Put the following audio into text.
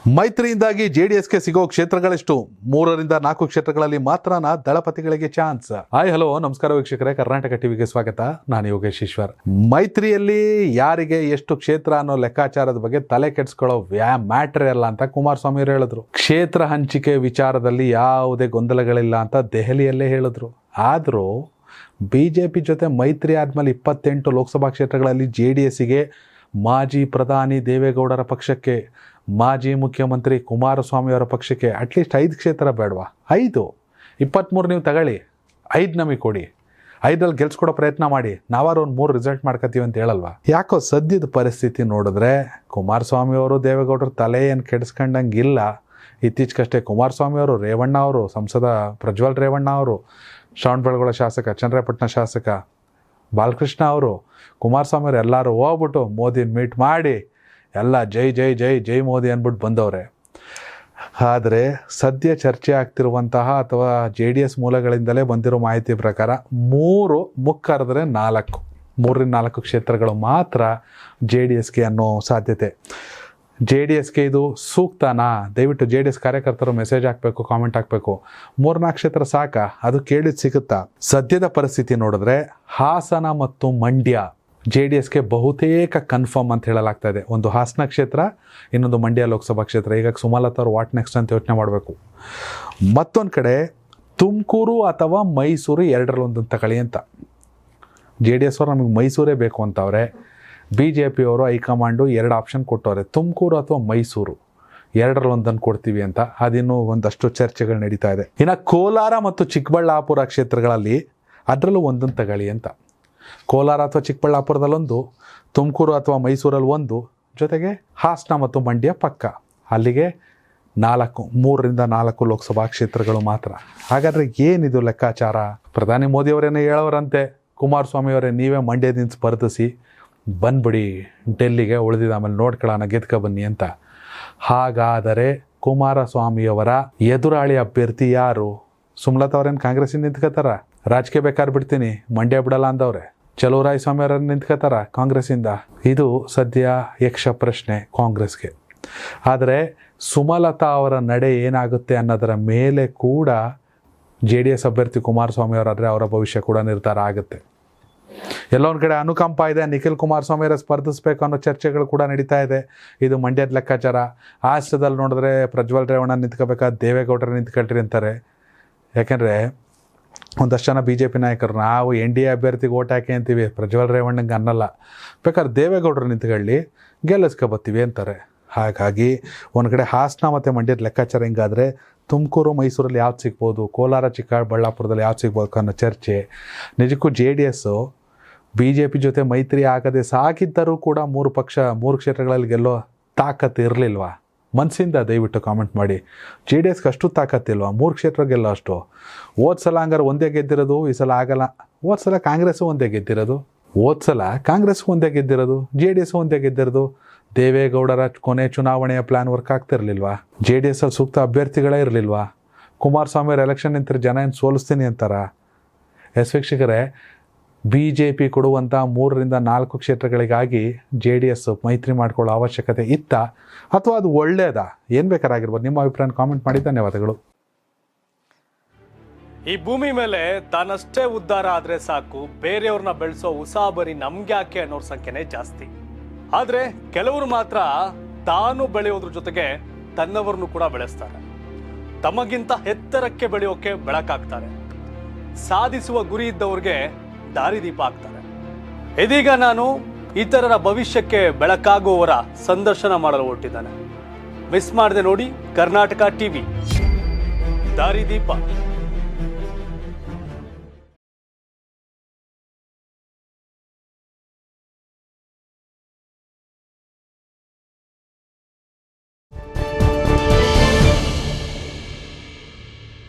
ಮೈತ್ರಿಯಿಂದಾಗಿ ಜೆಡಿಎಸ್ಗೆ ಸಿಗೋ ಕ್ಷೇತ್ರಗಳೆಷ್ಟು? 3-4 ಕ್ಷೇತ್ರಗಳಲ್ಲಿ ಮಾತ್ರನಾ ದಳಪತಿಗಳಿಗೆ ಚಾನ್ಸ್? ಹಾಯ್ ಹಲೋ ನಮಸ್ಕಾರ ವೀಕ್ಷಕರೇ, ಕರ್ನಾಟಕ ಟಿವಿಗೆ ಸ್ವಾಗತ. ನಾನು ಯೋಗೇಶ್ ಈಶ್ವರ್. ಮೈತ್ರಿಯಲ್ಲಿ ಯಾರಿಗೆ ಎಷ್ಟು ಕ್ಷೇತ್ರ ಅನ್ನೋ ಲೆಕ್ಕಾಚಾರದ ಬಗ್ಗೆ ತಲೆ ಕೆಡಿಸ್ಕೊಳ್ಳೋ ಮ್ಯಾಟ್ರೇ ಅಲ್ಲ ಅಂತ ಕುಮಾರಸ್ವಾಮಿ ಅವರು ಹೇಳಿದ್ರು. ಕ್ಷೇತ್ರ ಹಂಚಿಕೆ ವಿಚಾರದಲ್ಲಿ ಯಾವುದೇ ಗೊಂದಲಗಳಿಲ್ಲ ಅಂತ ದೆಹಲಿಯಲ್ಲೇ ಹೇಳಿದ್ರು. ಆದರೂ ಬಿಜೆಪಿ ಜೊತೆ ಮೈತ್ರಿ ಆದ್ಮೇಲೆ 28 ಲೋಕಸಭಾ ಕ್ಷೇತ್ರಗಳಲ್ಲಿ ಜೆಡಿಎಸ್ಗೆ, ಮಾಜಿ ಪ್ರಧಾನಿ ದೇವೇಗೌಡರ ಪಕ್ಷಕ್ಕೆ, ಮಾಜಿ ಮುಖ್ಯಮಂತ್ರಿ ಕುಮಾರಸ್ವಾಮಿ ಅವರ ಪಕ್ಷಕ್ಕೆ ಅಟ್ಲೀಸ್ಟ್ 5 ಕ್ಷೇತ್ರ ಬೇಡವಾ? 23 ನೀವು ತಗೊಳ್ಳಿ, 5 ನಮಗೆ ಕೊಡಿ, 5ರಲ್ಲಿ ಗೆಲ್ಸ್ಕೊಡೋ ಪ್ರಯತ್ನ ಮಾಡಿ, ನಾವಾರು ಒಂದು 3 ರಿಸಲ್ಟ್ ಮಾಡ್ಕೊತೀವಿ ಅಂತ ಹೇಳಲ್ವಾ? ಯಾಕೋ ಸದ್ಯದ ಪರಿಸ್ಥಿತಿ ನೋಡಿದ್ರೆ ಕುಮಾರಸ್ವಾಮಿ ಅವರು ದೇವೇಗೌಡರ ತಲೆ ಏನು ಕೆಡಿಸ್ಕೊಂಡಂಗಿಲ್ಲ. ಇತ್ತೀಚೆಗಷ್ಟೇ ಕುಮಾರಸ್ವಾಮಿ ಅವರು, ರೇವಣ್ಣ ಅವರು, ಸಂಸದ ಪ್ರಜ್ವಲ್ ರೇವಣ್ಣ ಅವರು, ಶ್ರವಣಬೆಳಗೊಳ ಶಾಸಕ, ಚನ್ನರಾಯಪಟ್ಟಣ ಶಾಸಕ ಬಾಲಕೃಷ್ಣ ಅವರು, ಕುಮಾರಸ್ವಾಮಿ ಅವರು ಎಲ್ಲರೂ ಹೋಗ್ಬಿಟ್ಟು ಮೋದಿನ ಮೀಟ್ ಮಾಡಿ ಎಲ್ಲ ಜೈ ಜೈ ಜೈ ಜೈ ಮೋದಿ ಅಂದ್ಬಿಟ್ಟು ಬಂದವ್ರೆ. ಆದರೆ ಸದ್ಯ ಚರ್ಚೆ ಆಗ್ತಿರುವಂತಹ ಅಥವಾ JDS ಮೂಲಗಳಿಂದಲೇ ಬಂದಿರೋ ಮಾಹಿತಿ ಪ್ರಕಾರ 3 ಮುಕ್ಕರೆದ್ರೆ 3-4 ಕ್ಷೇತ್ರಗಳು ಮಾತ್ರ JDSಗೆ ಅನ್ನೋ ಸಾಧ್ಯತೆ. JDSಗೆ ಇದು ಸೂಕ್ತನಾ? ದಯವಿಟ್ಟು JDS ಕಾರ್ಯಕರ್ತರು ಮೆಸೇಜ್ ಹಾಕಬೇಕು, ಕಾಮೆಂಟ್ ಹಾಕಬೇಕು. 3-4 ಕ್ಷೇತ್ರ ಸಾಕಾ? ಅದು ಕೇಳಿದ್ ಸಿಗುತ್ತಾ? ಸದ್ಯದ ಪರಿಸ್ಥಿತಿ ನೋಡಿದ್ರೆ ಹಾಸನ ಮತ್ತು ಮಂಡ್ಯ JDSಗೆ ಬಹುತೇಕ ಕನ್ಫರ್ಮ್ ಅಂತ ಹೇಳಲಾಗ್ತಾ ಇದೆ. ಒಂದು ಹಾಸನ ಕ್ಷೇತ್ರ, ಇನ್ನೊಂದು ಮಂಡ್ಯ ಲೋಕಸಭಾ ಕ್ಷೇತ್ರ. ಈಗ ಸುಮಲತಾ ಅವರು ವಾಟ್ ನೆಕ್ಸ್ಟ್ ಅಂತ ಯೋಚನೆ ಮಾಡಬೇಕು. ಮತ್ತೊಂದು ಕಡೆ ತುಮಕೂರು ಅಥವಾ ಮೈಸೂರು, 2ರಲ್ಲಿ ಒಂದನ್ನು ತಗೊಳ್ಳಿ ಅಂತ JDS ಅವರು ನಮಗೆ ಮೈಸೂರೇ ಬೇಕು ಅಂತವ್ರೆ. BJP ಅವರು ಹೈಕಮಾಂಡು 2 ಆಪ್ಷನ್ ಕೊಟ್ಟವ್ರೆ, ತುಮಕೂರು ಅಥವಾ ಮೈಸೂರು, 2ರಲ್ಲಿ ಒಂದನ್ನು ಕೊಡ್ತೀವಿ ಅಂತ. ಅದಿನ್ನೂ ಒಂದಷ್ಟು ಚರ್ಚೆಗಳು ನಡೀತಾ ಇದೆ. ಇನ್ನು ಕೋಲಾರ ಮತ್ತು ಚಿಕ್ಕಬಳ್ಳಾಪುರ ಕ್ಷೇತ್ರಗಳಲ್ಲಿ ಅದರಲ್ಲೂ ಒಂದನ್ನು ತಗೊಳ್ಳಿ ಅಂತ. ಕೋಲಾರ ಅಥವಾ ಚಿಕ್ಕಬಳ್ಳಾಪುರದಲ್ಲೊಂದು, ತುಮಕೂರು ಅಥವಾ ಮೈಸೂರಲ್ಲಿ 1, ಜೊತೆಗೆ ಹಾಸನ ಮತ್ತು ಮಂಡ್ಯ ಪಕ್ಕ. ಅಲ್ಲಿಗೆ 3-4 ಲೋಕಸಭಾ ಕ್ಷೇತ್ರಗಳು ಮಾತ್ರ. ಹಾಗಾದರೆ ಏನಿದು ಲೆಕ್ಕಾಚಾರ? ಪ್ರಧಾನಿ ಮೋದಿ ಅವರೇನೇ ಹೇಳೋರಂತೆ, ಕುಮಾರಸ್ವಾಮಿ ಅವರೇ ನೀವೇ ಮಂಡ್ಯದಿಂದ ಸ್ಪರ್ಧಿಸಿ ಬಂದ್ಬಿಡಿ ಡೆಲ್ಲಿಗೆ, ಉಳಿದಿದ್ದ ಆಮೇಲೆ ನೋಡ್ಕೊಳ್ಳೋಣ, ಗೆದ್ಕ ಬನ್ನಿ ಅಂತ. ಹಾಗಾದರೆ ಕುಮಾರಸ್ವಾಮಿಯವರ ಎದುರಾಳಿ ಅಭ್ಯರ್ಥಿ ಯಾರು? ಸುಮಲತಾ ಅವರೇನು ಕಾಂಗ್ರೆಸ್ಸಿಂದ ನಿಂತ್ಕೋತಾರ? ರಾಜಕೀಯ ಬೇಕಾದ್ರೆ ಬಿಡ್ತೀನಿ, ಮಂಡ್ಯ ಬಿಡಲ್ಲ ಅಂದವ್ರೆ. ಚಲುವರಾಯಸ್ವಾಮಿ ಅವರನ್ನು ನಿಂತ್ಕೋತಾರ ಕಾಂಗ್ರೆಸ್ಸಿಂದ? ಇದು ಸದ್ಯ ಯಕ್ಷ ಪ್ರಶ್ನೆ ಕಾಂಗ್ರೆಸ್ಗೆ. ಆದರೆ ಸುಮಲತಾ ಅವರ ನಡೆ ಏನಾಗುತ್ತೆ ಅನ್ನೋದರ ಮೇಲೆ ಕೂಡ JDS ಅಭ್ಯರ್ಥಿ ಕುಮಾರಸ್ವಾಮಿ ಅವರಾದರೆ ಅವರ ಭವಿಷ್ಯ ಕೂಡ ನಿರ್ಧಾರ ಆಗುತ್ತೆ. ಎಲ್ಲೊಂದು ಕಡೆ ಅನುಕಂಪ ಇದೆ, ನಿಖಿಲ್ ಕುಮಾರಸ್ವಾಮಿ ಅವರ ಸ್ಪರ್ಧಿಸಬೇಕು ಅನ್ನೋ ಚರ್ಚೆಗಳು ಕೂಡ ನಡೀತಾ ಇದೆ. ಇದು ಮಂಡ್ಯದ ಲೆಕ್ಕಾಚಾರ. ಹಾಸನದಲ್ಲಿ ನೋಡಿದ್ರೆ ಪ್ರಜ್ವಲ್ ರೇವಣ್ಣ ನಿಂತ್ಕೋಬೇಕಾದ್ರೆ ದೇವೇಗೌಡರು ನಿಂತ್ಕೊಳ್ರಿ ಅಂತಾರೆ. ಯಾಕೆಂದರೆ ಒಂದಷ್ಟು ಜನ BJP ನಾಯಕರು ನಾವು NDA ಅಭ್ಯರ್ಥಿಗೆ ಓಟ್ ಹಾಕಿ ಅಂತೀವಿ, ಪ್ರಜ್ವಲ್ ರೇವಣ್ಣಂಗೆ ಅನ್ನಲ್ಲ, ಬೇಕಾದ್ರೆ ದೇವೇಗೌಡರು ನಿಂತ್ಕೊಳ್ಳಿ ಗೆಲ್ಲಿಸ್ಕೊಬತ್ತೀವಿ ಅಂತಾರೆ. ಹಾಗಾಗಿ ಒಂದು ಕಡೆ ಹಾಸನ ಮತ್ತು ಮಂಡ್ಯದ ಲೆಕ್ಕಾಚಾರ ಹಿಂಗಾದರೆ ತುಮಕೂರು ಮೈಸೂರಲ್ಲಿ ಯಾವ್ದು ಸಿಗ್ಬೋದು, ಕೋಲಾರ ಚಿಕ್ಕಬಳ್ಳಾಪುರದಲ್ಲಿ ಯಾವ್ದು ಸಿಗ್ಬೋದು ಅನ್ನೋ ಚರ್ಚೆ. ನಿಜಕ್ಕೂ JDS BJP ಜೊತೆ ಮೈತ್ರಿ ಆಗದೆ ಸಾಕಿದ್ದರೂ ಕೂಡ 3 ಕ್ಷೇತ್ರಗಳಲ್ಲಿ ಗೆಲ್ಲೋ ತಾಕತ್ತು ಇರಲಿಲ್ವಾ? ಮನಸ್ಸಿಂದ ದಯವಿಟ್ಟು ಕಾಮೆಂಟ್ ಮಾಡಿ. JDSಗೆ ಅಷ್ಟು ತಾಕತ್ತಿಲ್ವಾ 3 ಕ್ಷೇತ್ರ ಗೆಲ್ಲೋ ಅಷ್ಟು? ಸಲ ಹಂಗಾರೆ ಒಂದೇ ಗೆದ್ದಿರೋದು, ಈ ಸಲ ಆಗಲ್ಲ. ಸಲ ಕಾಂಗ್ರೆಸ್ಸು ಒಂದೇ ಗೆದ್ದಿರೋದು, ಸಲ ಕಾಂಗ್ರೆಸ್ಸು ಒಂದೇ ಗೆದ್ದಿರೋದು, JDS ಒಂದೇ ಗೆದ್ದಿರೋದು. ದೇವೇಗೌಡರ ಕೊನೆ ಚುನಾವಣೆಯ ಪ್ಲ್ಯಾನ್ ವರ್ಕ್ ಆಗ್ತಿರ್ಲಿಲ್ವಾ? JDSಲ್ಲಿ ಸೂಕ್ತ ಅಭ್ಯರ್ಥಿಗಳೇ ಇರಲಿಲ್ವಾ? ಕುಮಾರಸ್ವಾಮಿ ಅವರು ಎಲೆಕ್ಷನ್ ನಿಂತರೆ ಜನ ಏನು ಸೋಲಿಸ್ತೀನಿ ಅಂತಾರ? ವೀಕ್ಷಕರೇ, BJP ಕೊಡುವಂಥ 3-4 ಕ್ಷೇತ್ರಗಳಿಗಾಗಿ JDS ಮೈತ್ರಿ ಮಾಡ್ಕೊಳ್ಳೋ ಅವಶ್ಯಕತೆ ಇತ್ತಾ ಅಥವಾ ಅದು ಒಳ್ಳೆಯದಾ? ಏನು ಬೇಕಾರಾಗಿರ್ಬೋದು, ನಿಮ್ಮ ಅಭಿಪ್ರಾಯ ಕಾಮೆಂಟ್ ಮಾಡಿ. ಧನ್ಯವಾದಗಳು. ಈ ಭೂಮಿ ಮೇಲೆ ತಾನಷ್ಟೇ ಉದ್ಧಾರ ಆದ್ರೆ ಸಾಕು, ಬೇರೆಯವ್ರನ್ನ ಬೆಳೆಸೋ ಉಸಾಬರಿ ನಮ್ಗೆ ಯಾಕೆ ಅನ್ನೋರ್ ಸಂಖ್ಯೆನೇ ಜಾಸ್ತಿ. ಆದ್ರೆ ಕೆಲವರು ಮಾತ್ರ ತಾನು ಬೆಳೆಯೋದ್ರ ಜೊತೆಗೆ ತನ್ನವರನ್ನು ಕೂಡ ಬೆಳೆಸ್ತಾರೆ. ತಮಗಿಂತ ಎತ್ತರಕ್ಕೆ ಬೆಳೆಯೋಕೆ ಬೆಳಕಾಗ್ತಾರೆ. ಸಾಧಿಸುವ ಗುರಿ ಇದ್ದವ್ರಿಗೆ ದಾರಿದೀಪ ಆಗ್ತಾರೆ. ಇದೀಗ ನಾನು ಇತರರ ಭವಿಷ್ಯಕ್ಕೆ ಬೆಳಕಾಗುವವರ ಸಂದರ್ಶನ ಮಾಡಲು ಹೊರಟಿದ್ದಾನೆ. ಮಿಸ್ ಮಾಡದೆ ನೋಡಿ ಕರ್ನಾಟಕ ಟಿವಿ ದಾರಿದೀಪ.